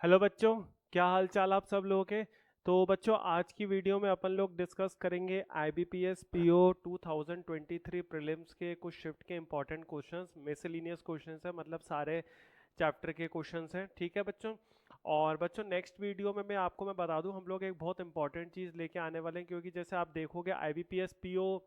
Hello बच्चों। क्या हाल चाल आप सब लोगों के। तो बच्चों आज की वीडियो में अपन लोग डिस्कस करेंगे आईबीपीएस पीओ 2023 प्रीलिम्स के कुछ शिफ्ट के इंपॉर्टेंट क्वेश्चंस, मिसलेनियस क्वेश्चंस है, मतलब सारे चैप्टर के क्वेश्चंस हैं। ठीक है बच्चों। और बच्चों नेक्स्ट वीडियो में मैं बता दूं, हम लोग एक बहुत इंपॉर्टेंट चीज़ लेके आने वाले हैं, क्योंकि जैसे आप देखोगे आईबीपीएस पीओ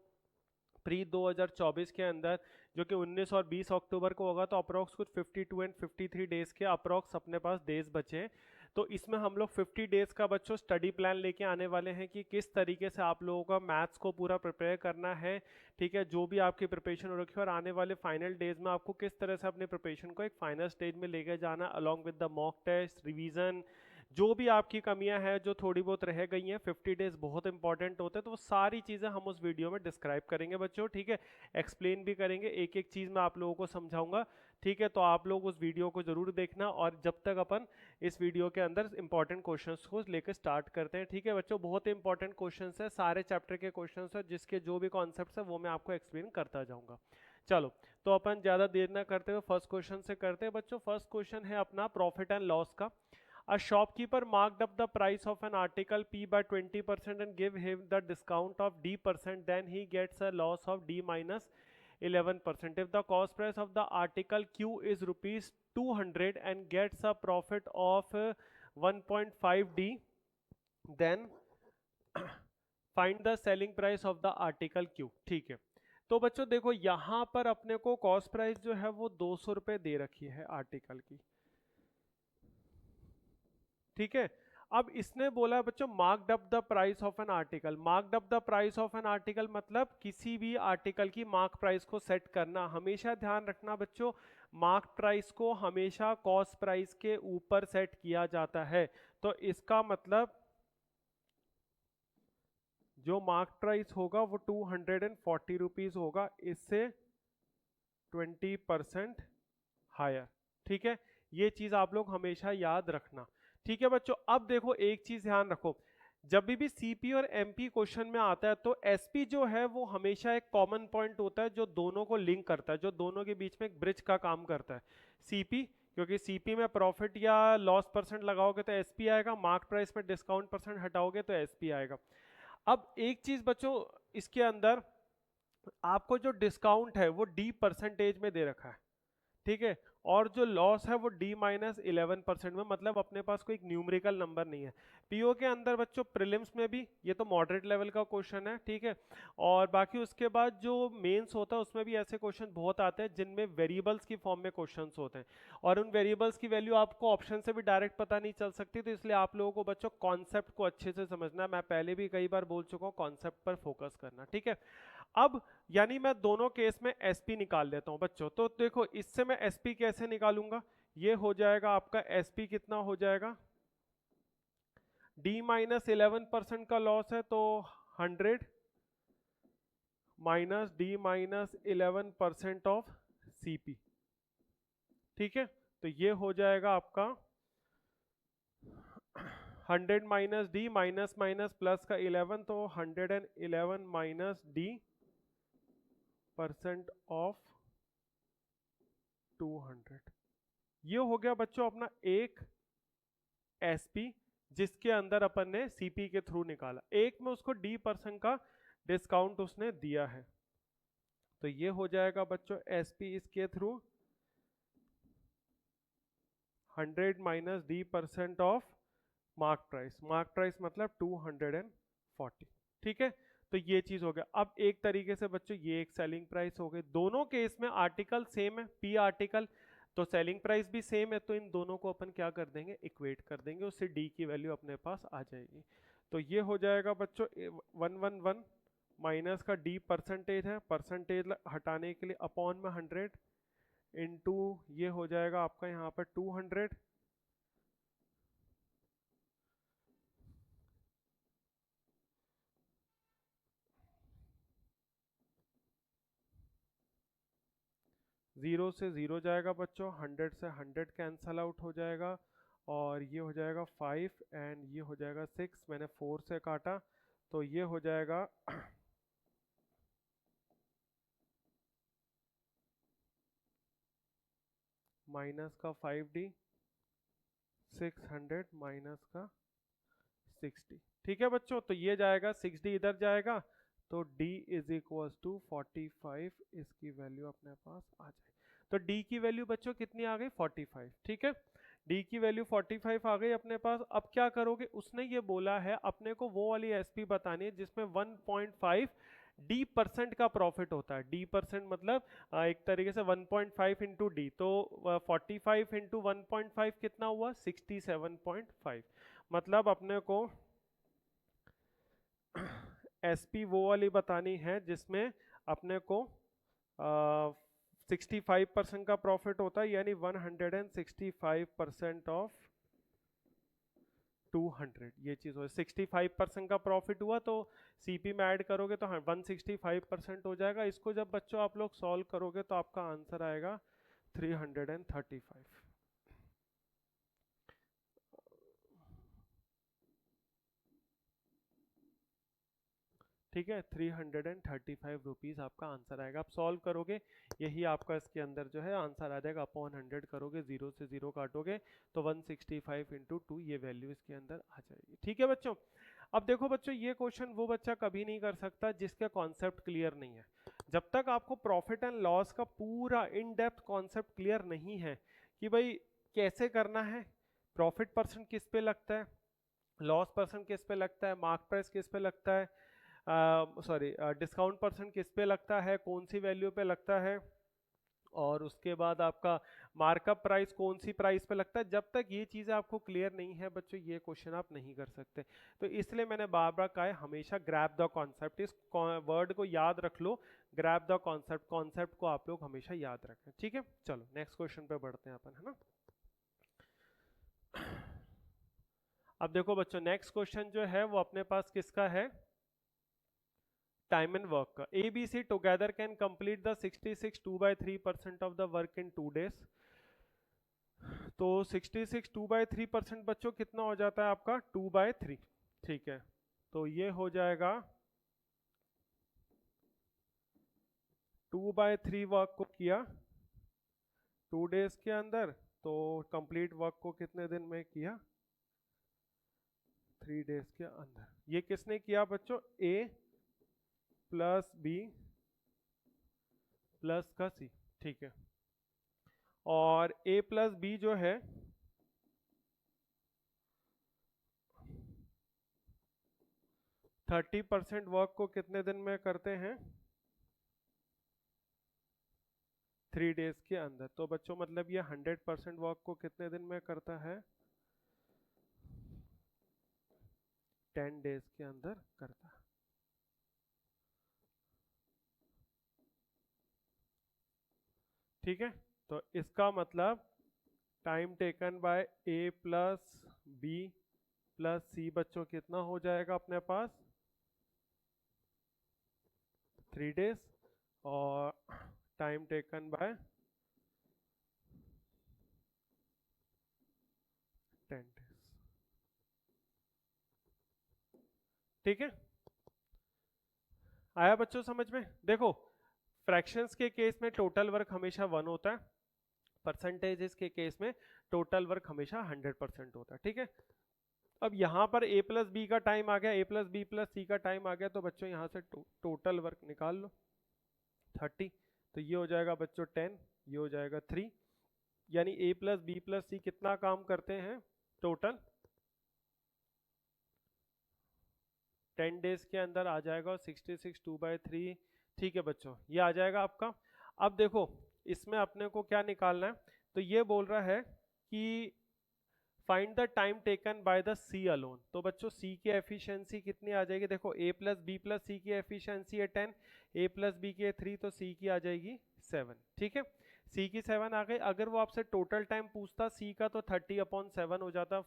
प्री 2024 के अंदर, जो कि 19 और 20 अक्टूबर को होगा, तो अप्रॉक्स कुछ 52 एंड 53 डेज के अप्रॉक्स अपने पास डेज बचे हैं। तो इसमें हम लोग 50 डेज का बच्चों स्टडी प्लान लेके आने वाले हैं कि किस तरीके से आप लोगों का मैथ्स को पूरा प्रिपेयर करना है। ठीक है, जो भी आपकी प्रिपरेशन हो रखी है, और आने वाले फाइनल डेज में आपको किस तरह से अपने प्रिपरेशन को एक फाइनल स्टेज में लेके जाना, along with the mock test revision. जो भी आपकी कमियां हैं, जो थोड़ी बहुत रह गई हैं, 50 डेज बहुत इंपॉर्टेंट होते हैं, तो वो सारी चीज़ें हम उस वीडियो में डिस्क्राइब करेंगे बच्चों। ठीक है, एक्सप्लेन भी करेंगे, एक एक चीज़ मैं आप लोगों को समझाऊंगा। ठीक है, तो आप लोग उस वीडियो को जरूर देखना, और जब तक अपन इस वीडियो के अंदर इंपॉर्टेंट क्वेश्चंस को लेकर स्टार्ट करते हैं। ठीक है बच्चों, बहुत इंपॉर्टेंट क्वेश्चंस है, सारे चैप्टर के क्वेश्चंस है, जिसके जो भी कॉन्सेप्ट्स है वो मैं आपको एक्सप्लेन करता जाऊंगा। चलो, तो अपन ज़्यादा देर ना करते हुए फर्स्ट क्वेश्चन से करते हैं बच्चों। फर्स्ट क्वेश्चन है अपना प्रॉफिट एंड लॉस का। A shopkeeper marked up the price of an article P by 20% and give him the discount of D%, then he gets a loss of D minus 11%. If the cost price of the article Q is rupees 200 and gets a profit of 1.5 D, then find the selling price of the article Q. ठीक है, तो बच्चों देखो यहां पर अपने को cost price जो है वो 200 रुपए दे रखी है आर्टिकल की। ठीक है, अब इसने बोला है बच्चों marked up the price of an article. Marked up the price of an article मतलब किसी भी आर्टिकल की मार्क प्राइस को सेट करना। हमेशा ध्यान रखना बच्चों, मार्क प्राइस को हमेशा कॉस्ट प्राइस के ऊपर सेट किया जाता है। तो इसका मतलब जो मार्क प्राइस होगा वो 240 रुपीज होगा, इससे 20% हायर। ठीक है, ये चीज आप लोग हमेशा याद रखना। ठीक है बच्चों, अब देखो एक चीज ध्यान रखो, जब भी सीपी और एमपी क्वेश्चन में आता है तो एसपी जो है वो हमेशा एक कॉमन पॉइंट होता है जो दोनों को लिंक करता है, जो दोनों के बीच में एक ब्रिज का काम करता है। सीपी, क्योंकि सीपी में प्रॉफिट या लॉस परसेंट लगाओगे तो एसपी आएगा, मार्क प्राइस में डिस्काउंट परसेंट हटाओगे तो एसपी आएगा। अब एक चीज बच्चों, इसके अंदर आपको जो डिस्काउंट है वो डी परसेंटेज में दे रखा है। ठीक है, और जो लॉस है वो डी माइनस 11% में, मतलब अपने पास कोई न्यूमेरिकल नंबर नहीं है। पीओ के अंदर बच्चों प्रीलिम्स में भी ये तो मॉडरेट लेवल का क्वेश्चन है। ठीक है, और बाकी उसके बाद जो मेंस होता है उसमें भी ऐसे क्वेश्चन बहुत आते हैं जिनमें वेरिएबल्स की फॉर्म में क्वेश्चंस होते हैं, और उन वेरिएबल्स की वैल्यू आपको ऑप्शन से भी डायरेक्ट पता नहीं चल सकती। तो इसलिए आप लोगों को बच्चों कॉन्सेप्ट को अच्छे से समझना है। मैं पहले भी कई बार बोल चुका हूँ, कॉन्सेप्ट पर फोकस करना। ठीक है, अब यानी मैं दोनों केस में एसपी निकाल लेता हूं बच्चों। तो देखो इससे मैं एसपी कैसे निकालूंगा, ये हो जाएगा आपका एसपी कितना हो जाएगा, डी माइनस 11% का लॉस है तो 100 minus D minus 11% of CP. ठीक है, तो ये हो जाएगा आपका 100 minus D minus minus plus का 11, तो 111 माइनस डी परसेंट ऑफ 200। ये हो गया बच्चों अपना एक एसपी, जिसके अंदर अपन ने सीपी के थ्रू निकाला। एक में उसको डी परसेंट का डिस्काउंट उसने दिया है, तो ये हो जाएगा बच्चों एसपी इसके through 100 minus D percent of mark price. Mark price मतलब 240। ठीक है, तो ये चीज हो गया। अब एक तरीके से बच्चों ये एक सेलिंग प्राइस हो गई। दोनों केस में आर्टिकल सेम है, पी आर्टिकल, तो सेलिंग प्राइस भी सेम है, तो इन दोनों को अपन क्या कर देंगे, इक्वेट कर देंगे, उससे डी की वैल्यू अपने पास आ जाएगी। तो ये हो जाएगा बच्चों 111 माइनस का डी परसेंटेज है, परसेंटेज हटाने के लिए अपॉन में 100 इंटू ये हो जाएगा आपका यहाँ पर 200, 0 से 0 जाएगा बच्चों, 100 से 100 कैंसल आउट हो जाएगा, और ये हो जाएगा 5 एंड ये हो जाएगा 6, मैंने 4 से काटा, तो ये हो जाएगा माइनस का 5D 600 माइनस का 60। ठीक है बच्चों, तो ये जाएगा 6D इधर जाएगा, तो D इज इक्वल टू 45, इसकी वैल्यू अपने पास आ जाएगी। तो D की वैल्यू बच्चों कितनी आ गई? 45। ठीक है, D की वैल्यू 45 आ गई अपने पास। अब क्या करोगे, उसने ये बोला है अपने को वो वाली एसपी बतानी है जिसमें 1.5 डी परसेंट का प्रॉफिट होता है। डी परसेंट मतलब एक तरीके से 1.5 इंटू डी, तो 45 इंटू 1.5 कितना हुआ? 67.5। मतलब अपने को एसपी वो वाली बतानी है जिसमें अपने को 65% का प्रॉफिट होता है, यानी 165% ऑफ 200, ये चीज हो 65% का प्रॉफिट हुआ, तो सीपी में ऐड करोगे तो हाँ 165% हो जाएगा। इसको जब बच्चों आप लोग सॉल्व करोगे तो आपका आंसर आएगा 335। ठीक है, 335 रुपीज आपका आंसर आएगा। आप सॉल्व करोगे, यही आपका इसके अंदर जो है आंसर आ जाएगा। अपॉन 100 करोगे, 0 से 0 काटोगे तो 165 इंटू 2 ये वैल्यू इसके अंदर आ जाएगी। ठीक है बच्चों, अब देखो बच्चों, ये क्वेश्चन वो बच्चा कभी नहीं कर सकता जिसका कॉन्सेप्ट क्लियर नहीं है। जब तक आपको प्रॉफिट एंड लॉस का पूरा इन डेप्थ कॉन्सेप्ट क्लियर नहीं है कि भाई कैसे करना है, प्रॉफिट परसेंट किस पे लगता है, लॉस परसेंट किस पे लगता है, मार्क प्राइस किस पे लगता है, डिस्काउंट परसेंट किस पे लगता है, कौन सी वैल्यू पे लगता है, और उसके बाद आपका मार्कअप प्राइस कौन सी प्राइस पे लगता है, जब तक ये चीज़ें आपको क्लियर नहीं है बच्चों ये क्वेश्चन आप नहीं कर सकते। तो इसलिए मैंने बार बार कहा है हमेशा ग्रैब द कॉन्सेप्ट, इस वर्ड को याद रख लो, ग्रैब द कॉन्सेप्ट, कॉन्सेप्ट को आप लोग हमेशा याद रखें। ठीक है, चलो नेक्स्ट क्वेश्चन पे बढ़ते हैं अपन, है ना। अब देखो बच्चों, नेक्स्ट क्वेश्चन जो है वो अपने पास किसका है? टाइम एंड वर्क का। A B C together can complete the 66 2/3% of the work in 2 days। तो 66 2/3% बच्चों कितना हो जाता है आपका? 2/3। ठीक है, तो ये हो जाएगा 2/3 वर्क को किया 2 days के अंदर, तो कंप्लीट वर्क को कितने दिन में किया? 3 days के अंदर। ये किसने किया बच्चों? ए प्लस बी प्लस का सी। ठीक है, और ए प्लस बी जो है 30% वर्क को कितने दिन में करते हैं? 3 days के अंदर। तो बच्चों मतलब ये 100% वर्क को कितने दिन में करता है? 10 days के अंदर करता है। ठीक है, तो इसका मतलब time taken by A plus B plus C बच्चों कितना हो जाएगा अपने पास? 3 days, और टाइम टेकन बाय 10 days। ठीक है, आया बच्चों समझ में? देखो, फ्रैक्शंस के केस में टोटल वर्क हमेशा 1 होता है, परसेंटेजेस के केस में टोटल वर्क हमेशा 100% होता है। ठीक है, अब यहाँ पर a प्लस बी का टाइम आ गया, a प्लस बी प्लस सी का टाइम आ गया, तो बच्चों यहाँ से टोटल वर्क निकाल लो 30। तो ये हो जाएगा बच्चों 10, ये हो जाएगा 3, यानी a प्लस बी प्लस सी कितना काम करते हैं टोटल? 10 डेज के अंदर आ जाएगा, 66 2/3। ठीक है बच्चों, ये आ जाएगा आपका। अब देखो इसमें अपने को क्या निकालना है, तो ये बोल रहा है कि find the time taken by the C alone. तो बच्चों सी की एफिशिएंसी कितनी आ जाएगी? देखो a प्लस बी प्लस सी की एफिशिएंसी है 10, a प्लस बी की है 3, तो सी की आ जाएगी 7। ठीक है, सी की 7 आ गई। अगर वो आपसे टोटल टाइम पूछता सी का, तो 30/7 हो जाता,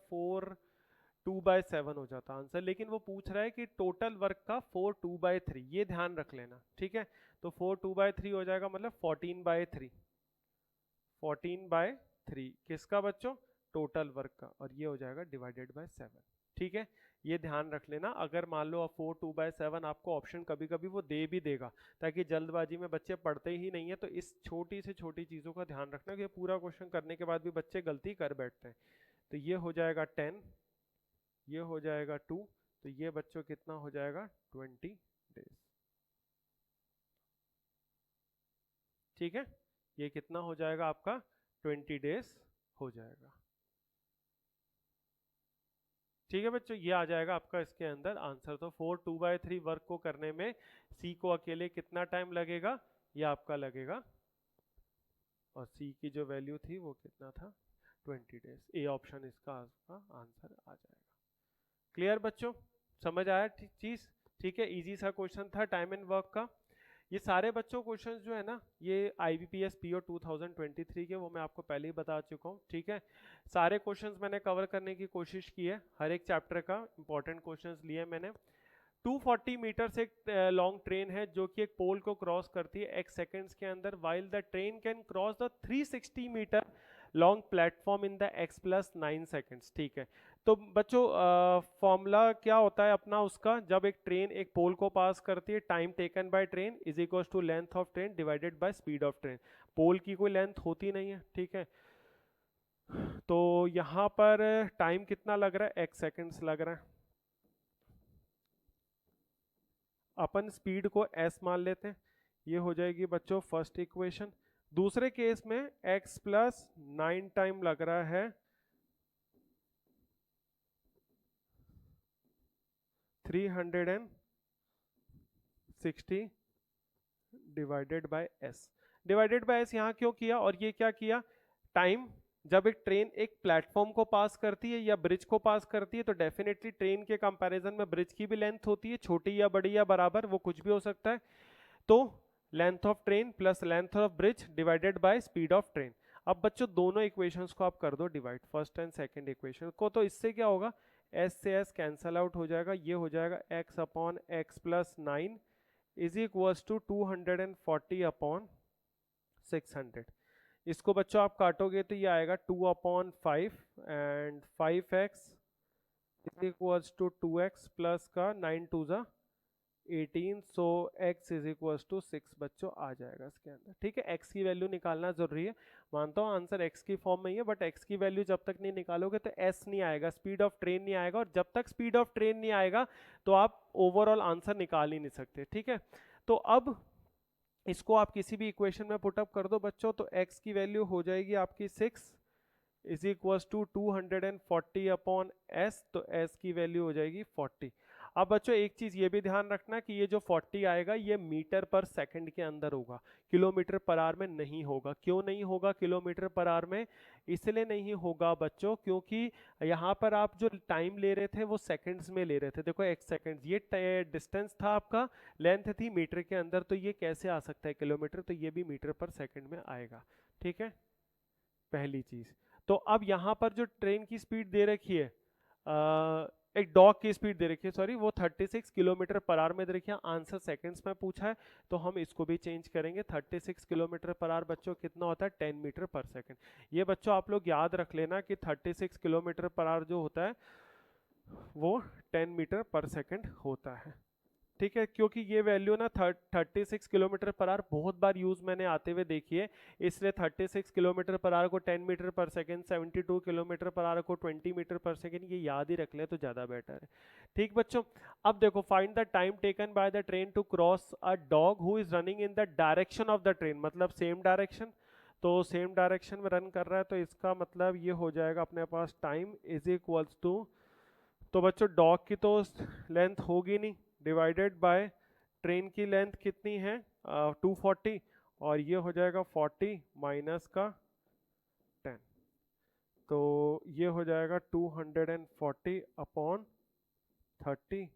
2/7 हो जाता आंसर। लेकिन वो पूछ रहा है कि टोटल वर्क का 2/3, ये ध्यान रख लेना। ठीक है, तो 2/3 हो जाएगा, मतलब 14/3। 14/3 किसका बच्चों? टोटल वर्क का, और ये हो जाएगा डिवाइडेड बाय 7। ठीक है, ये ध्यान रख लेना। अगर मान लो 2/7 आपको ऑप्शन कभी कभी वो दे भी देगा, ताकि जल्दबाजी में बच्चे पढ़ते ही नहीं है, तो इस छोटी से छोटी चीज़ों का ध्यान रखना कि पूरा क्वेश्चन करने के बाद भी बच्चे गलती कर बैठते हैं। तो ये हो जाएगा 10, ये हो जाएगा 2, तो ये बच्चों कितना हो जाएगा 20 डेज। ठीक है, ये कितना हो जाएगा आपका 20 डेज हो जाएगा। ठीक है बच्चों, ये आ जाएगा आपका इसके अंदर आंसर। तो 4 2/3 वर्क को करने में सी को अकेले कितना टाइम लगेगा, ये आपका लगेगा, और सी की जो वैल्यू थी वो कितना था 20 डेज। ए ऑप्शन इसका आपका आंसर आ जाएगा। क्लियर बच्चों, समझ आया चीज? ठीक है, इजी सा क्वेश्चन था टाइम एंड वर्क का। ये सारे बच्चों क्वेश्चंस जो है ना, ये IBPS PO 2023 के, वो मैं आपको पहले ही बता चुका हूँ। ठीक है, सारे क्वेश्चंस मैंने कवर करने की कोशिश की है, हर एक चैप्टर का इंपॉर्टेंट क्वेश्चंस लिए मैंने। 240 मीटर से एक लॉन्ग ट्रेन है जो कि एक पोल को क्रॉस करती है x सेकंड्स के अंदर, while the train can cross the 360 metre long platform in the x plus 9 seconds. ठीक है, तो बच्चों फॉर्मूला क्या होता है अपना उसका, जब एक ट्रेन एक पोल को पास करती है, time taken by train is equal to length of train divided by speed of train. Pole की कोई लेंथ होती नहीं है, ठीक है, तो यहाँ पर टाइम कितना लग रहा है, x सेकंड्स लग रहा है। अपन स्पीड को s मान लेते हैं, ये हो जाएगी बच्चों फर्स्ट इक्वेशन। दूसरे केस में x प्लस 9 टाइम लग रहा है 360 divided by s। Divided by s यहाँ क्यों किया, और ये क्या किया, टाइम जब एक ट्रेन एक प्लेटफॉर्म को पास करती है या ब्रिज को पास करती है, तो डेफिनेटली ट्रेन के कंपैरिजन में ब्रिज की भी लेंथ होती है, छोटी या बड़ी या बराबर, वो कुछ भी हो सकता है। तो length of train plus length of bridge divided by speed of train. अब बच्चों दोनों इक्वेशंस को आप कर दो divide, first and second equation को, तो इससे क्या होगा, s से s कैंसल आउट हो जाएगा, ये हो जाएगा x upon x plus 9 is equals to 240 upon 600। इसको बच्चों आप काटोगे तो ये आएगा 2/5 and 5x is equals to 2x plus का 9 2 जा 18, so x is equals to 6 बच्चों आ जाएगा इसके अंदर। ठीक है, x की वैल्यू निकालना जरूरी है, मानता हूँ आंसर x की फॉर्म में ही है, बट x की वैल्यू जब तक नहीं निकालोगे तो s नहीं आएगा, स्पीड ऑफ ट्रेन नहीं आएगा, और जब तक स्पीड ऑफ ट्रेन नहीं आएगा तो आप ओवरऑल आंसर निकाल ही नहीं सकते। ठीक है, तो अब इसको आप किसी भी इक्वेशन में पुटअप कर दो बच्चों, तो x की वैल्यू हो जाएगी आपकी 6 is equals to 240 upon s, तो s की वैल्यू हो जाएगी 40। अब बच्चों एक चीज ये भी ध्यान रखना कि ये जो 40 आएगा ये मीटर पर सेकंड के अंदर होगा, किलोमीटर पर आवर में नहीं होगा। क्यों नहीं होगा किलोमीटर पर आवर में, इसलिए नहीं होगा बच्चों क्योंकि यहाँ पर आप जो टाइम ले रहे थे वो सेकंड्स में ले रहे थे। देखो x सेकंड्स, ये डिस्टेंस था आपका, लेंथ थी मीटर के अंदर, तो ये कैसे आ सकता है किलोमीटर, तो ये भी मीटर पर सेकंड में आएगा। ठीक है, पहली चीज। तो अब यहाँ पर जो ट्रेन की स्पीड दे रखी है, एक डॉग की स्पीड दे रखी है, सॉरी, वो 36 किलोमीटर पर आवर में दे रखी है, आंसर सेकंड्स में पूछा है, तो हम इसको भी चेंज करेंगे। 36 किलोमीटर पर आवर बच्चों कितना होता है, 10 मीटर पर सेकंड। ये बच्चों आप लोग याद रख लेना कि 36 किलोमीटर पर आवर जो होता है वो 10 मीटर पर सेकंड होता है। ठीक है, क्योंकि ये वैल्यू ना 36 किलोमीटर पर आवर बहुत बार यूज मैंने आते हुए देखी है, इसलिए 36 किलोमीटर पर आवर को 10 मीटर पर सेकंड, 72 किलोमीटर पर आवर को 20 मीटर पर सेकंड, ये याद ही रख ले तो ज़्यादा बेटर है। ठीक बच्चों, अब देखो find the time taken by the train to cross a dog who is running in the direction of the train, मतलब सेम डायरेक्शन, तो सेम डायरेक्शन में रन कर रहा है, तो इसका मतलब ये हो जाएगा अपने पास टाइम इज इक्वल्स टू, तो बच्चों डॉग की तो लेंथ होगी नहीं, डिवाइडेड बाय ट्रेन की लेंथ कितनी है 240, और ये हो जाएगा 40 माइनस का 10, तो ये हो जाएगा 240 अपॉन 30,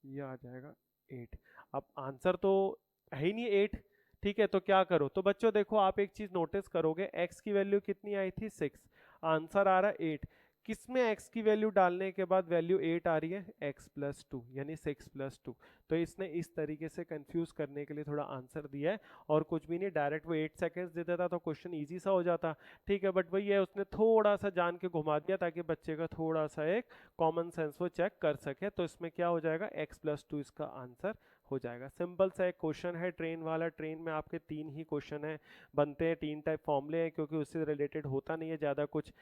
ये आ जाएगा 8। अब आंसर तो है ही नहीं 8। ठीक है, तो क्या करो, तो बच्चों देखो आप एक चीज नोटिस करोगे, x की वैल्यू कितनी आई थी 6, आंसर आ रहा है 8, किसमें x की वैल्यू डालने के बाद वैल्यू 8 आ रही है, x प्लस 2 यानी 6 प्लस 2। तो इसने इस तरीके से कंफ्यूज करने के लिए थोड़ा आंसर दिया है, और कुछ भी नहीं, डायरेक्ट वो 8 सेकेंड्स दे देता तो क्वेश्चन इजी सा हो जाता। ठीक है, बट वही है, उसने थोड़ा सा जान के घुमा दिया ताकि बच्चे का थोड़ा सा एक कॉमन सेंस वो चेक कर सके। तो इसमें क्या हो जाएगा, x प्लस 2 इसका आंसर हो जाएगा। सिंपल सा एक क्वेश्चन है ट्रेन वाला, ट्रेन में आपके 3 ही क्वेश्चन है बनते हैं, 3 टाइप फॉर्मूले हैं, क्योंकि उससे रिलेटेड होता नहीं है ज़्यादा कुछ।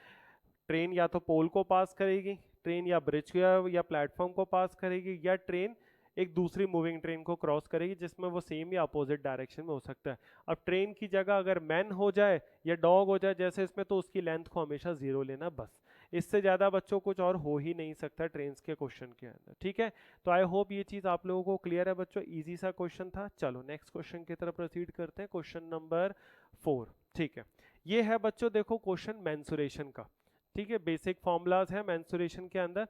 ट्रेन या तो पोल को पास करेगी, ट्रेन या ब्रिज या प्लेटफॉर्म को पास करेगी, या ट्रेन एक दूसरी मूविंग ट्रेन को क्रॉस करेगी जिसमें वो सेम या अपोजिट डायरेक्शन में हो सकता है। अब ट्रेन की जगह अगर मैन हो जाए या डॉग हो जाए जैसे इसमें, तो उसकी लेंथ को हमेशा 0 लेना बस। इससे ज़्यादा बच्चों कुछ और हो ही नहीं सकता ट्रेन के क्वेश्चन के अंदर, ठीक है। तो आई होप ये चीज़ आप लोगों को क्लियर है बच्चों, इजी सा क्वेश्चन था। चलो नेक्स्ट क्वेश्चन की तरफ प्रोसीड करते हैं, क्वेश्चन नंबर 4, ठीक है। ये है बच्चों देखो क्वेश्चन मेंसुरेशन का, ठीक है। बेसिक फॉर्मूलाज है मेंसुरेशन के अंदर।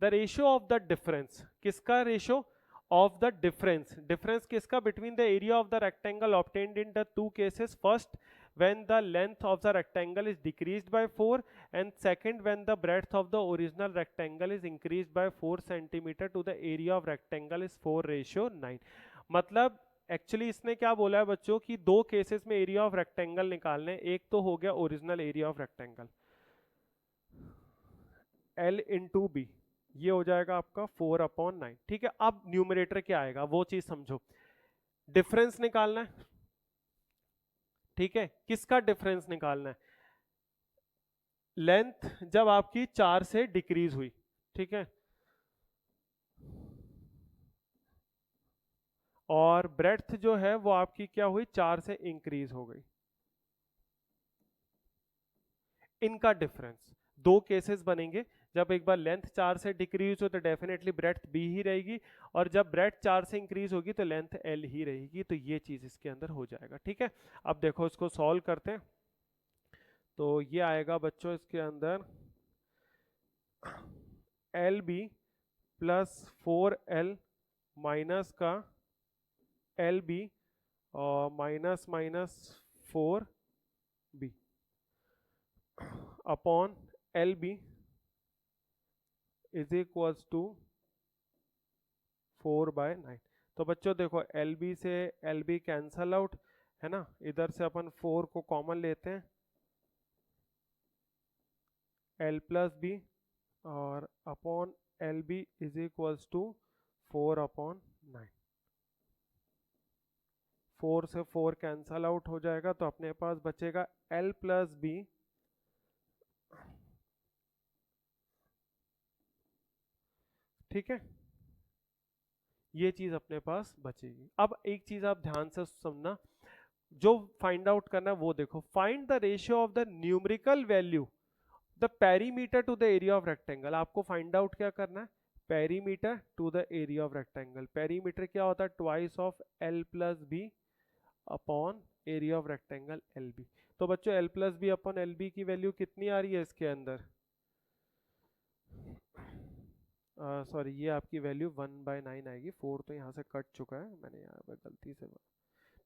The ratio of the difference, किसका ratio of the difference, difference किसका, between the area of the rectangle obtained in the two cases, first when the length of the rectangle is decreased by 4 and second when the breadth of the original rectangle is increased by 4 centimeter to the area of rectangle is 4:9। मतलब actually इसने क्या बोला है बच्चों कि दो cases में area of rectangle निकालने, एक तो हो गया original area of rectangle L into B, ये हो जाएगा आपका 4/9, ठीक है। अब न्यूमरेटर क्या आएगा वो चीज समझो, डिफरेंस निकालना है, ठीक है। किसका डिफरेंस निकालना है, लेंथ जब आपकी 4 से डिक्रीज हुई, ठीक है, और ब्रेड्थ जो है वो आपकी क्या हुई, 4 से इंक्रीज हो गई, इनका डिफरेंस। दो केसेस बनेंगे, जब एक बार लेंथ 4 से डिक्रीज हो तो डेफिनेटली ब्रेड्थ बी ही रहेगी, और जब ब्रेड्थ 4 से इंक्रीज होगी तो लेंथ एल ही रहेगी। तो ये चीज इसके अंदर हो जाएगा, ठीक है। अब देखो इसको सॉल्व करते हैं, तो ये आएगा बच्चों इसके अंदर L B plus 4L minus का एल बी और minus minus 4B upon L B is equals to 4/9। तो बच्चों देखो एल बी से एल बी कैंसल आउट है ना, इधर से अपन 4 को कॉमन लेते हैं, एल प्लस बी और upon L B is equals to 4/9। 4 से 4 कैंसल आउट हो जाएगा तो अपने पास बचेगा एल प्लस बी ठीक है, ये चीज अपने पास बचेगी। अब एक चीज आप ध्यान से समझना, जो फाइंड आउट करना है वो देखो, find the ratio of the numerical value the perimeter to the area of rectangle. आपको फाइंड आउट क्या करना है, perimeter to the area of rectangle. Perimeter क्या होता है, twice of L plus B upon area of rectangle L B. तो बच्चों L plus B upon L B की वैल्यू कितनी आ रही है इसके अंदर, सॉरी ये आपकी वैल्यू 1/9 आएगी, 4 तो यहाँ से कट चुका है मैंने यहाँ पर गलती से,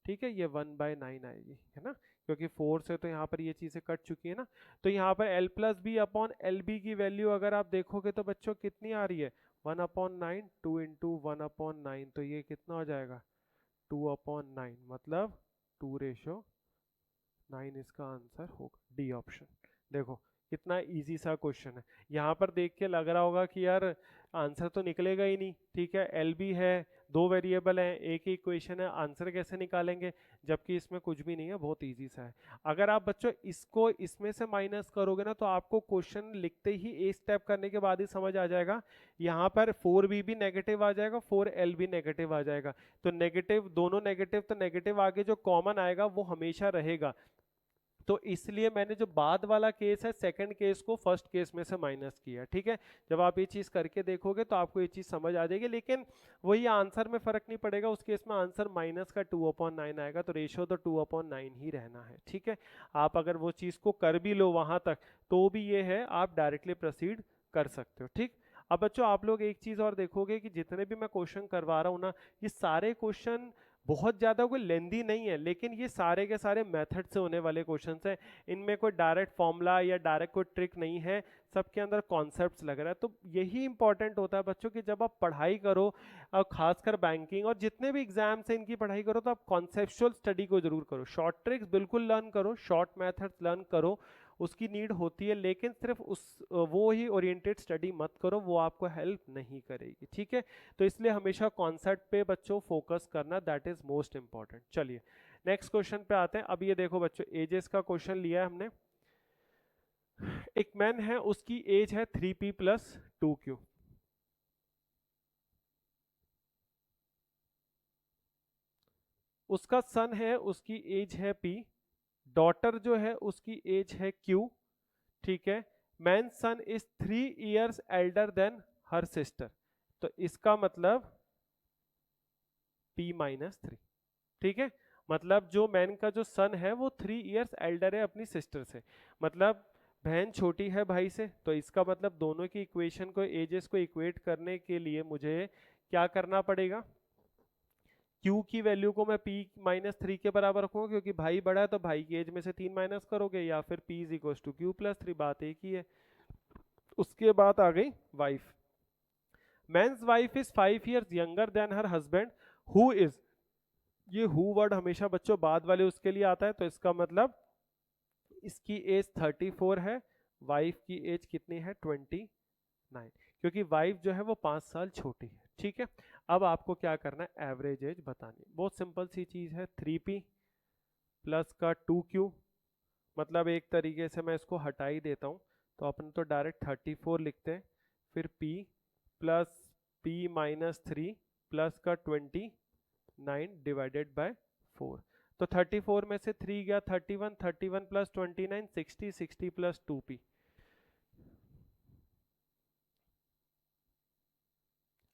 ठीक है, ये 1/9 आएगी है ना, क्योंकि 4 से तो यहाँ पर ये चीजें कट चुकी है ना। तो यहाँ पर L plus B upon L B की वैल्यू अगर आप देखोगे तो बच्चों कितनी आ रही है, 1/9, 2 इंटू 1/9, तो ये कितना हो जाएगा 2/9, मतलब 2:9 इसका आंसर होगा, डी ऑप्शन। देखो कितना इजी सा क्वेश्चन है, यहाँ पर देख के लग रहा होगा कि यार आंसर तो निकलेगा ही नहीं, ठीक है, एल बी है, दो वेरिएबल हैं, एक ही इक्वेशन है, आंसर कैसे निकालेंगे, जबकि इसमें कुछ भी नहीं है, बहुत इजी सा है। अगर आप बच्चों इसको इसमें से माइनस करोगे ना तो आपको क्वेश्चन लिखते ही एक स्टेप करने के बाद ही समझ आ जाएगा, यहाँ पर 4b भी नेगेटिव आ जाएगा, 4l भी नेगेटिव आ जाएगा, तो नेगेटिव दोनों नेगेटिव, तो नेगेटिव आगे जो कॉमन आएगा वो हमेशा रहेगा। तो इसलिए मैंने जो बाद वाला केस है सेकंड केस को फर्स्ट केस में से माइनस किया, ठीक है। जब आप ये चीज करके देखोगे तो आपको ये चीज समझ आ जाएगी, लेकिन वही आंसर में फर्क नहीं पड़ेगा, उस केस में आंसर माइनस का 2/9 आएगा, तो रेशियो तो 2/9 ही रहना है, ठीक है। आप अगर वो चीज को कर भी लो वहां तक तो भी ये है, आप डायरेक्टली प्रोसीड कर सकते हो, ठीक। अब बच्चों आप लोग एक चीज और देखोगे कि जितने भी मैं क्वेश्चन करवा रहा हूँ ना, ये सारे क्वेश्चन बहुत ज़्यादा कोई लेंदी नहीं है, लेकिन ये सारे के सारे मेथड से होने वाले क्वेश्चंस हैं, इनमें कोई डायरेक्ट फॉर्मूला या डायरेक्ट कोई ट्रिक नहीं है, सबके अंदर कॉन्सेप्ट्स लग रहा है। तो यही इंपॉर्टेंट होता है बच्चों कि जब आप पढ़ाई करो, खासकर बैंकिंग और जितने भी एग्जाम्स हैं इनकी पढ़ाई करो, तो आप कॉन्सेप्चुअल स्टडी को जरूर करो, शॉर्ट ट्रिक्स बिल्कुल लर्न करो, शॉर्ट मेथड्स लर्न करो, उसकी नीड होती है, लेकिन सिर्फ उस वो ही ओरिएंटेड स्टडी मत करो, वो आपको हेल्प नहीं करेगी, ठीक है। तो इसलिए हमेशा कॉन्सेप्ट पे बच्चों फोकस करना, दैट इज मोस्ट इंपॉर्टेंट। चलिए नेक्स्ट क्वेश्चन पे आते हैं। अब ये देखो बच्चों, एजेस का क्वेश्चन लिया है हमने, एक मैन है, उसकी एज है 3p प्लस 2q। उसका सन है, उसकी एज है p, डॉटर जो है उसकी एज है q। ठीक है, man son is 3 years elder than her sister, तो इसका मतलब p-3। ठीक है, मतलब जो मैन का जो सन है वो 3 years एल्डर है अपनी सिस्टर से, मतलब बहन छोटी है भाई से, तो इसका मतलब दोनों की इक्वेशन को, एजेस को इक्वेट करने के लिए मुझे क्या करना पड़ेगा, Q की वैल्यू को मैं p-3 के बराबर रखूंगा, क्योंकि भाई बड़ा है तो भाई की एज में से 3 माइनस करोगे, या फिर p is equal to Q+3, बात एक ही है। उसके बाद आ गई wife. Man's wife is 5 years younger than her husband who is, ये हु वर्ड हमेशा बच्चों बाद वाले उसके लिए आता है, तो इसका मतलब इसकी एज 34 है, वाइफ की एज कितनी है 29, क्योंकि वाइफ जो है वो 5 साल छोटी है। ठीक है, अब आपको क्या करना है, एवरेज एज बतानी, बहुत सिंपल सी चीज है, 3p प्लस का 2q, मतलब एक तरीके से मैं इसको हटा ही देता हूँ, तो अपन तो डायरेक्ट 34 लिखते हैं, फिर p प्लस p-3 प्लस का 29 डिवाइडेड बाय 4, तो 34 में से 3 गया 31, 31 प्लस 29 60, 60 प्लस 2p।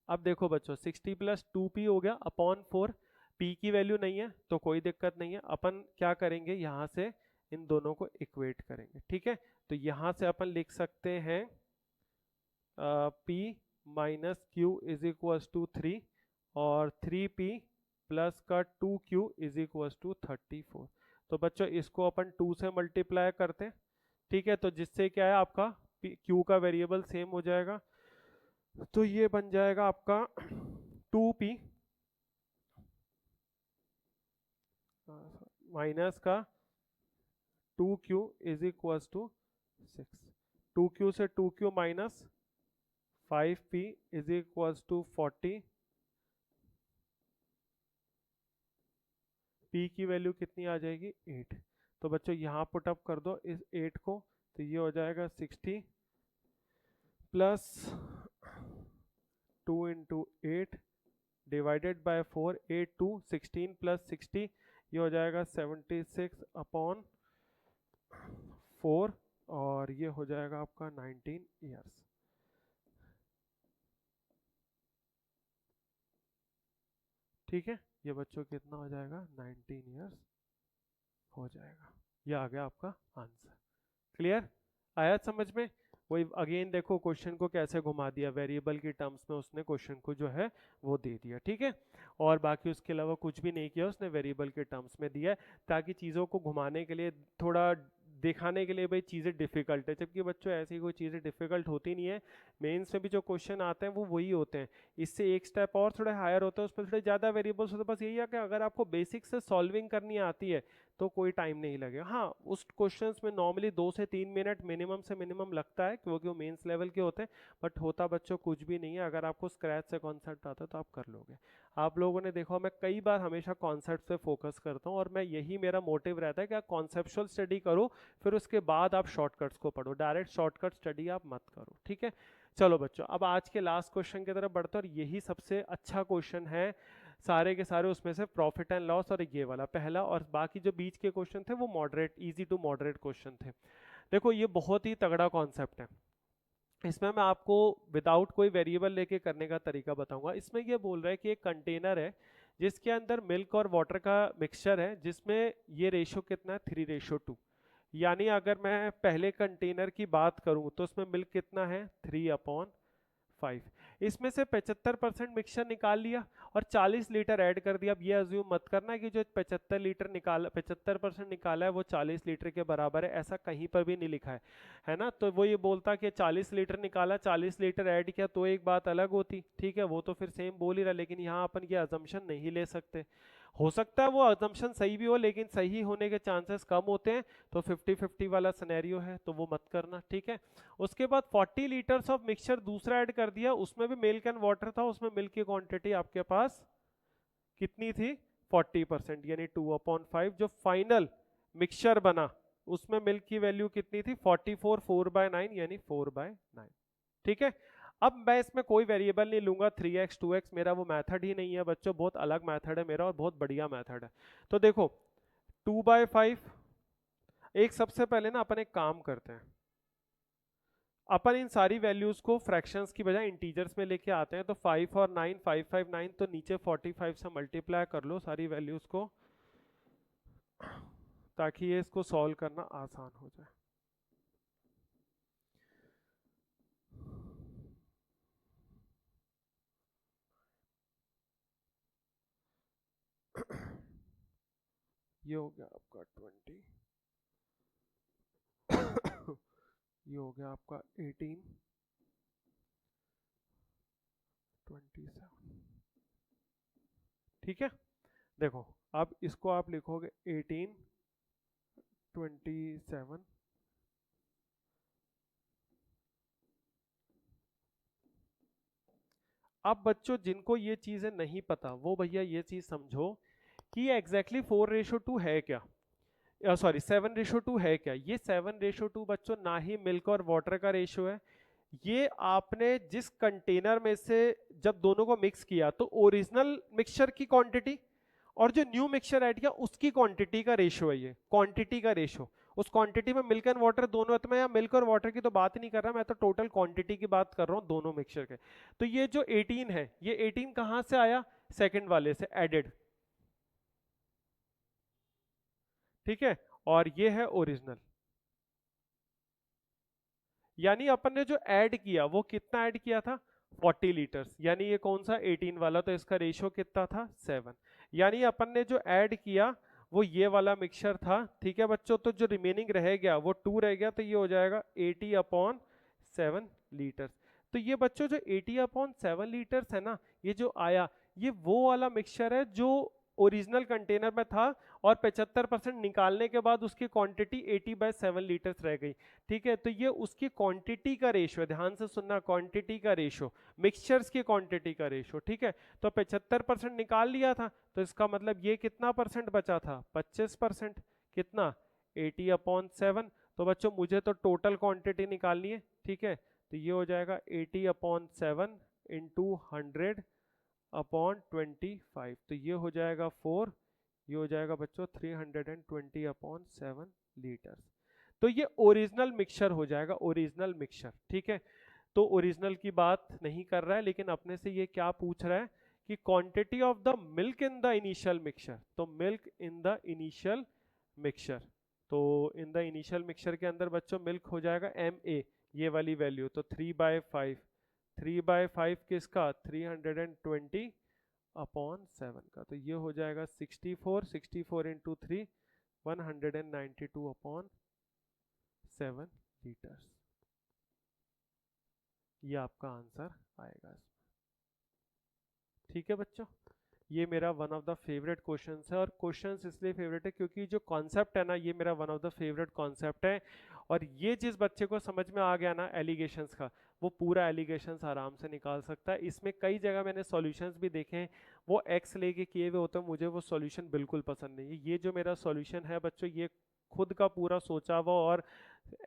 अब देखो बच्चों 60 प्लस 2p हो गया अपॉन 4, p की वैल्यू नहीं है तो कोई दिक्कत नहीं है, अपन क्या करेंगे यहाँ से इन दोनों को इक्वेट करेंगे। ठीक है, तो यहाँ से अपन लिख सकते हैं p minus Q is equal to 3 और 3p प्लस का 2q इज इक्वल टू 34। तो बच्चों इसको अपन 2 से मल्टीप्लाई करते हैं। ठीक है, तो जिससे क्या है आपका q का वेरिएबल सेम हो जाएगा, तो ये बन जाएगा आपका 2p माइनस का 2q is equal to 6, 2q से 2q minus 5p is equal to 40, p की वैल्यू कितनी आ जाएगी 8। तो बच्चों यहाँ पुट अप कर दो इस 8 को, तो ये हो जाएगा 60 plus 2 into 8 divided by 4, 8 2 16 plus 60, ये हो जाएगा 76 अपॉन 4, और ये हो जाएगा आपका 19 ईयर्स। ठीक है, ये बच्चों कितना हो जाएगा 19 ईयर्स हो जाएगा, ये आ गया आपका आंसर। क्लियर, आया समझ में? वही अगेन देखो क्वेश्चन को कैसे घुमा दिया, वेरिएबल की टर्म्स में उसने क्वेश्चन को जो है वो दे दिया। ठीक है, और बाकी उसके अलावा कुछ भी नहीं किया उसने, वेरिएबल के टर्म्स में दिया ताकि चीज़ों को घुमाने के लिए, थोड़ा दिखाने के लिए भाई चीज़ें डिफिकल्ट है, जबकि बच्चों ऐसी कोई चीज़ें डिफिकल्ट होती नहीं है। मेंस में भी जो क्वेश्चन आते हैं वो वही होते हैं, इससे एक स्टेप और थोड़ा हायर होता है, उसमें थोड़े ज़्यादा वेरिएबल्स होते हैं। बस यही है कि अगर आपको बेसिक से सॉल्विंग करनी आती है तो कोई टाइम नहीं लगेगा। हाँ, उस क्वेश्चंस में नॉर्मली 2 से 3 मिनट मिनिमम से मिनिमम लगता है, क्योंकि वो मेंस लेवल के होते हैं, बट होता बच्चों कुछ भी नहीं है। अगर आपको स्क्रैच से कॉन्सेप्ट आता है तो आप कर लोगे। आप लोगों ने देखा, मैं कई बार हमेशा कॉन्सेप्ट पे फोकस करता हूँ, और मैं यही मेरा मोटिव रहता है कि आप कॉन्सेप्चुअल स्टडी करो, फिर उसके बाद आप शॉर्टकट्स को पढ़ो, डायरेक्ट शॉर्टकट स्टडी आप मत करो। ठीक है, चलो बच्चों अब आज के लास्ट क्वेश्चन की तरफ बढ़ते हैं, और यही सबसे अच्छा क्वेश्चन है सारे के सारे उसमें से, प्रॉफिट एंड लॉस और ये वाला पहला, और बाकी जो बीच के क्वेश्चन थे वो moderate, easy to moderate question थे। देखो ये बहुत ही तगड़ा कॉन्सेप्ट है, इसमें मैं आपको विदाउट कोई वेरिएबल लेके करने का तरीका बताऊंगा। इसमें ये बोल रहा है कि एक कंटेनर है जिसके अंदर मिल्क और वाटर का मिक्सचर है, जिसमें ये रेशो कितना है 3:2, यानी अगर मैं पहले कंटेनर की बात करूं तो उसमें मिल्क कितना है 3/5, इसमें से 75% मिक्सचर निकाल लिया और 40 लीटर ऐड कर दिया। अब ये अज्यूम मत करना कि जो 75 लीटर निकाला, 75% निकाला है वो 40 लीटर के बराबर है, ऐसा कहीं पर भी नहीं लिखा है ना। तो वो ये बोलता कि 40 लीटर निकाला, 40 लीटर ऐड किया तो एक बात अलग होती, ठीक है, वो तो फिर सेम बोल ही रहा, लेकिन यहाँ अपन ये अजम्पशन नहीं ले सकते। हो सकता है वो अजम्पशन सही भी हो, लेकिन सही होने के चांसेस कम होते हैं, तो 50-50 वाला सिनेरियो है, तो वो मत करना। ठीक है, उसके बाद 40 लीटर्स ऑफ मिक्सचर दूसरा ऐड कर दिया, उसमें भी मिल्क एंड वाटर था, उसमें मिल्क की क्वांटिटी आपके पास कितनी थी 40%, यानी 2/5। जो फाइनल मिक्सचर बना उसमें मिल्क की वैल्यू कितनी थी 44 4/9 यानी 4/9। ठीक है, अब मैं इसमें कोई वेरिएबल नहीं लूंगा 3x 2x, मेरा वो मेथड ही नहीं है बच्चों, बहुत अलग मेथड है मेरा और बहुत बढ़िया मेथड है। तो देखो 2/5, एक सबसे पहले ना अपन एक काम करते हैं, अपन इन सारी वैल्यूज को फ्रैक्शंस की बजाय इंटीजर्स में लेके आते हैं। तो 5 और 9, 5 5 9, तो नीचे 45 से मल्टीप्लाई कर लो सारी वैल्यूज को, ताकि ये इसको सॉल्व करना आसान हो जाए। ये हो गया आपका 20, ये हो गया आपका 18, 27। ठीक है, देखो अब इसको आप लिखोगे 18 27। अब बच्चों जिनको ये चीजें नहीं पता वो भैया ये चीज समझो कि ये एग्जैक्टली 4:2 है क्या, सॉरी 7:2 है क्या। ये 7:2 बच्चों ना ही मिल्क और वाटर का रेशियो है, ये आपने जिस कंटेनर में से जब दोनों को मिक्स किया तो ओरिजिनल मिक्सचर की क्वांटिटी और जो न्यू मिक्सचर ऐड किया उसकी क्वांटिटी का रेशियो है, ये क्वांटिटी का रेशियो। उस क्वांटिटी में मिल्क एंड वाटर दोनों है, तो मैं यहाँ मिल्क और वाटर की तो बात ही नहीं कर रहा, मैं तो टोटल क्वांटिटी की बात कर रहा हूँ दोनों मिक्सचर के। तो ये जो 18 है, ये 18 कहाँ से आया, सेकंड वाले से एडेड। ठीक है, और ये है ओरिजिनल, यानी अपन ने जो ऐड किया वो कितना ऐड किया था 40 लीटर्स, यानी ये कौन सा 18 वाला, तो इसका रेशियो कितना था 7। यानी अपन ने जो ऐड किया वो ये वाला मिक्सचर था। ठीक है बच्चों, तो जो रिमेनिंग रह गया वो 2 रह गया, तो ये हो जाएगा 80/7 लीटर्स। तो ये बच्चों जो 80/7 लीटर्स है ना, ये जो आया ये वो वाला मिक्सचर है जो ओरिजिनल कंटेनर में था, और 75% निकालने के बाद उसकी क्वांटिटी 80/7 लीटर्स रह गई। ठीक है, तो ये उसकी क्वांटिटी का रेशियो, ध्यान से सुनना, क्वांटिटी का रेशियो, मिक्सचर्स की क्वांटिटी का रेशियो। ठीक है, तो 75% निकाल लिया था, तो इसका मतलब ये कितना परसेंट बचा था 25%, कितना 80/7। तो बच्चों मुझे तो टोटल क्वांटिटी निकालनी है। ठीक है, तो ये हो जाएगा 80/7 इंटू 100/25, तो ये हो जाएगा 4, ये हो जाएगा बच्चों 320/7 लीटर्स। तो ये ओरिजिनल मिक्सचर हो जाएगा, ओरिजिनल मिक्सचर। ठीक है, तो ओरिजिनल की बात नहीं कर रहा है, लेकिन अपने से ये क्या पूछ रहा है कि quantity of the milk in the initial mixture. तो milk in the initial mixture, तो इन द इनिशियल मिक्सचर के अंदर बच्चों मिल्क हो जाएगा MA, ये वाली वैल्यू, तो 3/5, 3/5 किसका 320/7 का, तो ये हो जाएगा 64, 64 इंटू 3 192/7 लीटर्स। ये आपका आंसर आएगा इसमें। ठीक है बच्चों, ये मेरा one of the favourite question है, और क्वेश्चंस इसलिए फेवरेट है क्योंकि जो कॉन्सेप्ट है ना, ये मेरा one of the favourite concept है। और ये जिस बच्चे को समझ में आ गया ना एलिगेशंस का, वो पूरा एलिगेशंस आराम से निकाल सकता है। इसमें कई जगह मैंने सॉल्यूशंस भी देखे हैं, वो एक्स लेके किए हुए होते हैं, मुझे वो सॉल्यूशन बिल्कुल पसंद नहीं है। ये जो मेरा सॉल्यूशन है बच्चों, ये खुद का पूरा सोचा हुआ और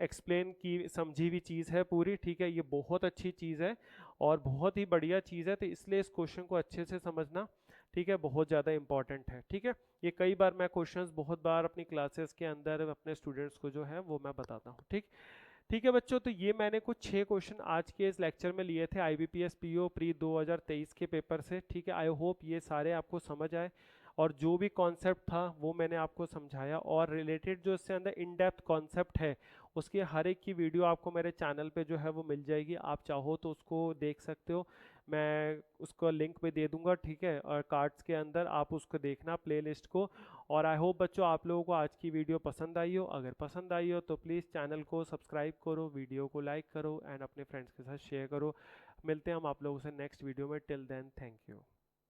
एक्सप्लेन की समझी हुई चीज़ है पूरी। ठीक है, ये बहुत अच्छी चीज़ है और बहुत ही बढ़िया चीज़ है, तो इसलिए इस क्वेश्चन को अच्छे से समझना, ठीक है, बहुत ज़्यादा इंपॉर्टेंट है। ठीक है, ये कई बार मैं क्वेश्चंस बहुत बार अपनी क्लासेस के अंदर अपने स्टूडेंट्स को जो है वो मैं बताता हूँ। ठीक, ठीक है बच्चों, तो ये मैंने कुछ 6 क्वेश्चन आज के इस लेक्चर में लिए थे IBPS PO प्री 2023 के पेपर से। ठीक है, आई होप ये सारे आपको समझ आए, और जो भी कॉन्सेप्ट था वो मैंने आपको समझाया, और रिलेटेड जो इससे अंदर इन डेप्थ कॉन्सेप्ट है उसके हर एक की वीडियो आपको मेरे चैनल पे जो है वो मिल जाएगी, आप चाहो तो उसको देख सकते हो, मैं उसको लिंक पे दे दूंगा। ठीक है, और कार्ड्स के अंदर आप उसको देखना प्लेलिस्ट को। और आई होप बच्चों आप लोगों को आज की वीडियो पसंद आई हो, अगर पसंद आई हो तो प्लीज़ चैनल को सब्सक्राइब करो, वीडियो को लाइक करो एंड अपने फ्रेंड्स के साथ शेयर करो। मिलते हैं हम आप लोगों से नेक्स्ट वीडियो में, टिल देन थैंक यू।